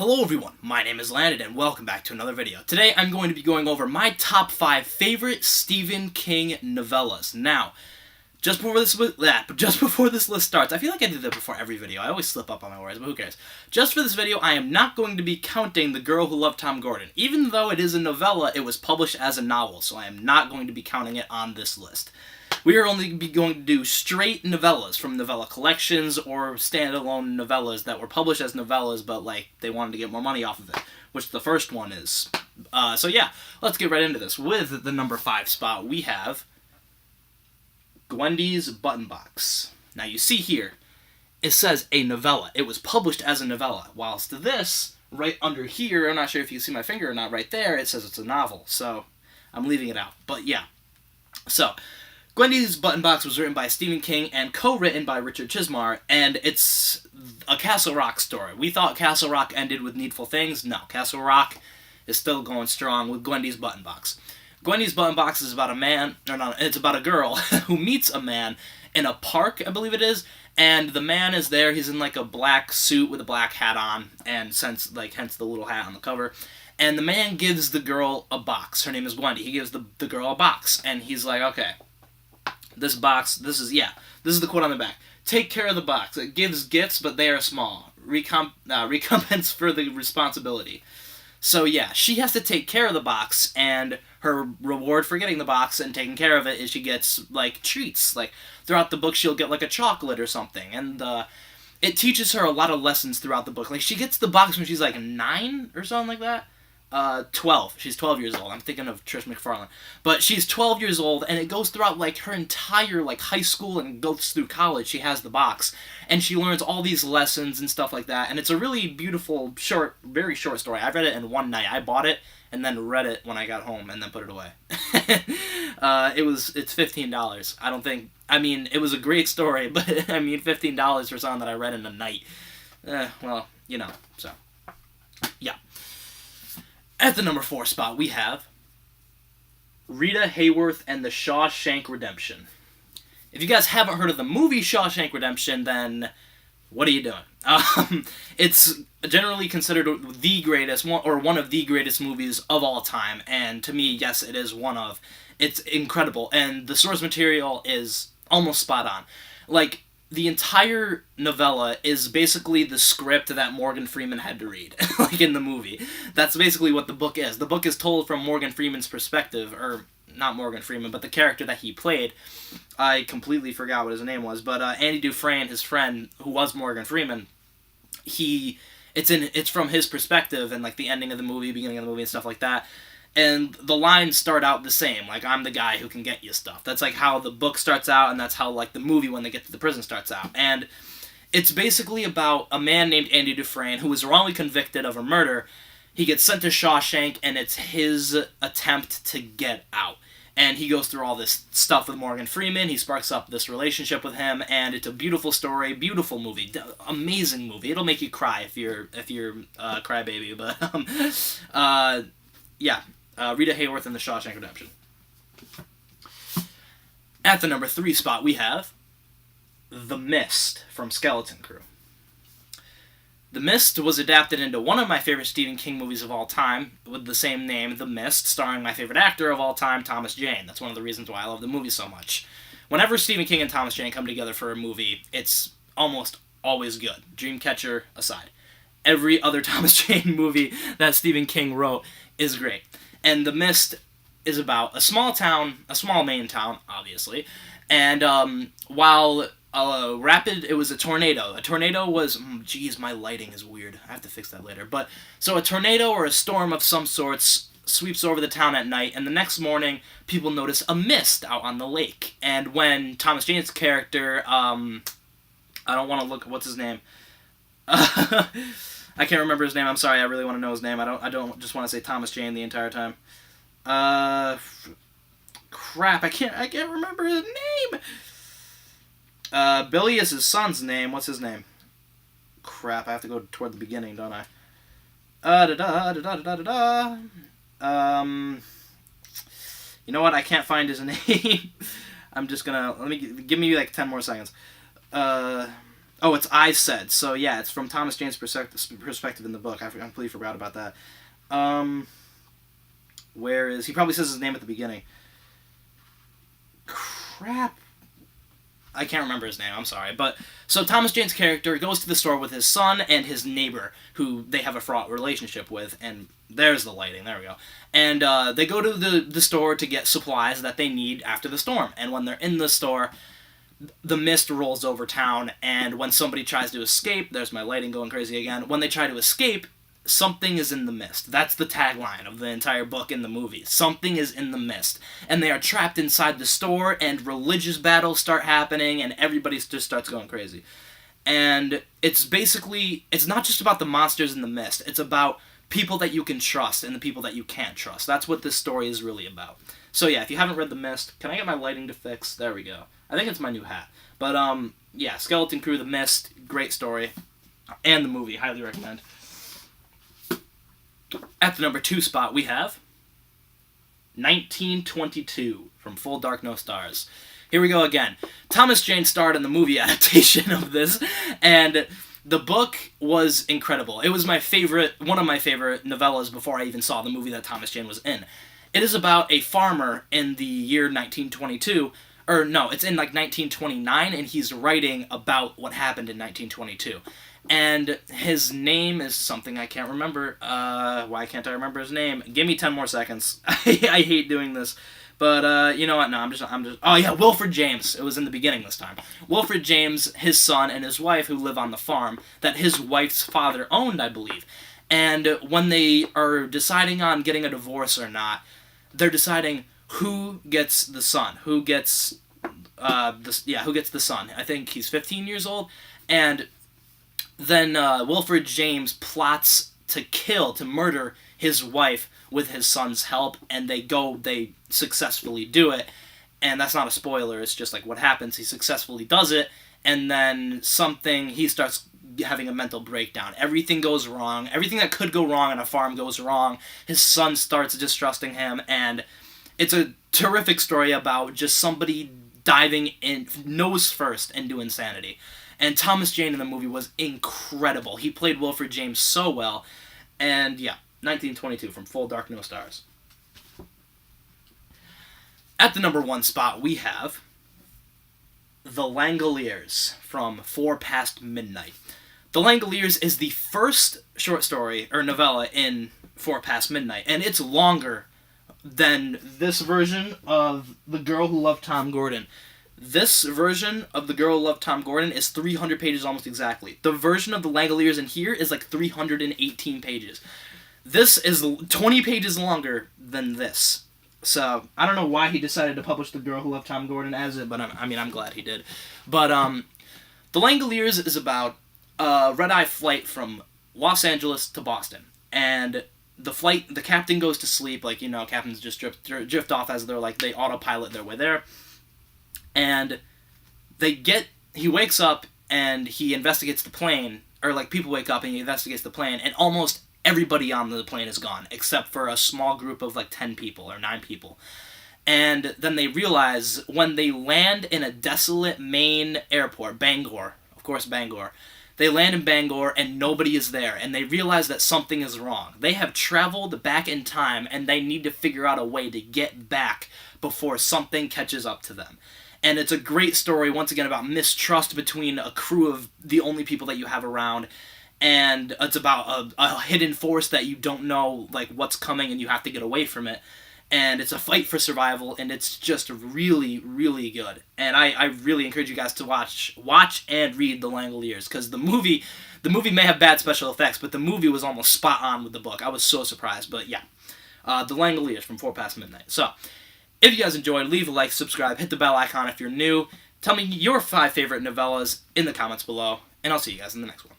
Hello everyone, my name is Landon and welcome back to another video. Today I'm going to be going over my top 5 favorite Stephen King novellas. Now, just before this list starts, I feel like I do that before every video. I always slip up on my words, but who cares? Just for this video, I am not going to be counting The Girl Who Loved Tom Gordon. Even though it is a novella, it was published as a novel, so I am not going to be counting it on this list. We are only going to do straight novellas from novella collections or standalone novellas that were published as novellas, but like they wanted to get more money off of it, which the first one is. So yeah, let's get right into this. With the number 5 spot, we have Wendys Box. Now you see here, it says a novella. It was published as a novella, whilst this, right under here, I'm not sure if you see my finger or not, right there, it says it's a novel, so I'm leaving it out. But yeah, so Wendys Box was written by Stephen King and co-written by Richard Chizmar, and it's a Castle Rock story. We thought Castle Rock ended with Needful Things. No, Castle Rock is still going strong with Wendys Box. Wendys Box is about a man, it's about a girl who meets a man in a park, I believe it is, and the man is there. He's in like a black suit with a black hat on, and hence the little hat on the cover. And the man gives the girl a box. Her name is Wendy. He gives the girl a box, and he's like, okay, this box, this is the quote on the back. Take care of the box. It gives gifts, but they are small. Recompense for the responsibility. So yeah, she has to take care of the box, and her reward for getting the box and taking care of it is she gets, like, treats. Like, throughout the book, she'll get, like, a chocolate or something, and it teaches her a lot of lessons throughout the book. Like, she gets the box when she's, like, 9 or something like that. 12. She's 12 years old. I'm thinking of Trish McFarlane. But she's 12 years old, and it goes throughout, like, her entire, like, high school and goes through college. She has the box, and she learns all these lessons and stuff like that, and it's a really beautiful, very short story. I read it in one night. I bought it, and then read it when I got home, and then put it away. It's $15. It was a great story, but, $15 for something that I read in a night. So, yeah. At the number 4 spot, we have Rita Hayworth and the Shawshank Redemption. If you guys haven't heard of the movie Shawshank Redemption, then what are you doing? It's generally considered the greatest, one of the greatest movies of all time, and to me, yes, it is one of. It's incredible, and the source material is almost spot on. Like, the entire novella is basically the script that Morgan Freeman had to read, like in the movie. That's basically what the book is. The book is told from Morgan Freeman's perspective, or not Morgan Freeman, but the character that he played. I completely forgot what his name was, but Andy Dufresne, his friend, who was Morgan Freeman, it's from his perspective, and like the ending of the movie, beginning of the movie, and stuff like that. And the lines start out the same, like, I'm the guy who can get you stuff. That's, like, how the book starts out, and that's how, like, the movie, when they get to the prison, starts out. And it's basically about a man named Andy Dufresne who was wrongly convicted of a murder. He gets sent to Shawshank, and it's his attempt to get out. And he goes through all this stuff with Morgan Freeman. He sparks up this relationship with him, and it's a beautiful story, beautiful movie, amazing movie. It'll make you cry if you're a crybaby, but, yeah. Rita Hayworth and the Shawshank Redemption. At the number 3 spot, we have The Mist from Skeleton Crew. The Mist was adapted into one of my favorite Stephen King movies of all time, with the same name, The Mist, starring my favorite actor of all time, Thomas Jane. That's one of the reasons why I love the movie so much. Whenever Stephen King and Thomas Jane come together for a movie, it's almost always good, Dreamcatcher aside. Every other Thomas Jane movie that Stephen King wrote is great. And The Mist is about a small Maine town, obviously, and while it was a tornado. A tornado was, my lighting is weird. I have to fix that later. But, so a tornado or a storm of some sorts sweeps over the town at night, and the next morning, people notice a mist out on the lake. And when Thomas Jane's character, I don't want to look, what's his name? I can't remember his name. I'm sorry. I really want to know his name. I don't just want to say Thomas Jane the entire time. Crap. I can't remember his name. Billy is his son's name. What's his name? Crap. I have to go toward the beginning, don't I? You know what? I can't find his name. I'm just gonna give me like 10 more seconds. Oh, it's I Said. So, yeah, it's from Thomas Jane's perspective in the book. I completely forgot about that. Where is... He probably says his name at the beginning. Crap. I can't remember his name, I'm sorry. But, so Thomas Jane's character goes to the store with his son and his neighbor, who they have a fraught relationship with, and there's the lighting, there we go. And they go to the store to get supplies that they need after the storm. And when they're in the store, the mist rolls over town, and when somebody tries to escape, there's my lighting going crazy again, when they try to escape, something is in the mist. That's the tagline of the entire book and the movie. Something is in the mist. And they are trapped inside the store, and religious battles start happening, and everybody just starts going crazy. And it's basically, it's not just about the monsters in the mist. It's about people that you can trust and the people that you can't trust. That's what this story is really about. So yeah, if you haven't read The Mist, can I get my lighting to fix? There we go. I think it's my new hat. But yeah, Skeleton Crew, The Mist, great story. And the movie, highly recommend. At the number 2 spot, we have 1922 from Full Dark No Stars. Here we go again. Thomas Jane starred in the movie adaptation of this, and the book was incredible. It was one of my favorite novellas before I even saw the movie that Thomas Jane was in. It is about a farmer in the year 1922, or no, it's in like 1929, and he's writing about what happened in 1922. And his name is something I can't remember. Why can't I remember his name? Give me 10 more seconds. I hate doing this. But, you know what? No, I'm just... Oh, yeah, Wilfred James. It was in the beginning this time. Wilfred James, his son, and his wife, who live on the farm that his wife's father owned, I believe. And when they are deciding on getting a divorce or not, they're deciding who gets the son. Who gets the son. I think he's 15 years old. And then Wilfred James plots to murder his wife with his son's help, and they successfully do it. And that's not a spoiler, it's just like what happens. He successfully does it, and then he starts having a mental breakdown. Everything goes wrong. Everything that could go wrong on a farm goes wrong. His son starts distrusting him, and it's a terrific story about just somebody diving in nose first into insanity. And Thomas Jane in the movie was incredible. He played Wilfred James so well. And yeah, 1922 from Full Dark No Stars. At the number 1 spot, we have The Langille Ears from 4 Past Midnight. The Langille Ears is the first short story, or novella, in 4 Past Midnight. And it's longer than this version of The Girl Who Loved Tom Gordon. This version of The Girl Who Loved Tom Gordon is 300 pages almost exactly. The version of The Langille Ears in here is like 318 pages. This is 20 pages longer than this. So, I don't know why he decided to publish The Girl Who Loved Tom Gordon as it, but I'm glad he did. But, The Langille Ears is about a red-eye flight from Los Angeles to Boston. And the captain goes to sleep, like, you know, captains just drift off as they autopilot their way there. And he wakes up and he investigates the plane, or like people wake up and he investigates the plane, and almost everybody on the plane is gone, except for a small group of like 10 people or 9 people. And then they realize when they land in a desolate Maine airport, Bangor, of course Bangor, they land in Bangor and nobody is there, and they realize that something is wrong. They have traveled back in time and they need to figure out a way to get back before something catches up to them. And it's a great story, once again, about mistrust between a crew of the only people that you have around. And it's about a hidden force that you don't know, like, what's coming, and you have to get away from it. And it's a fight for survival, and it's just really, really good. And I really encourage you guys to watch and read The Langille Ears, because the movie may have bad special effects, but the movie was almost spot on with the book. I was so surprised, but yeah. The Langille Ears from 4 Past Midnight. So, if you guys enjoyed, leave a like, subscribe, hit the bell icon if you're new. Tell me your 5 favorite novellas in the comments below, and I'll see you guys in the next one.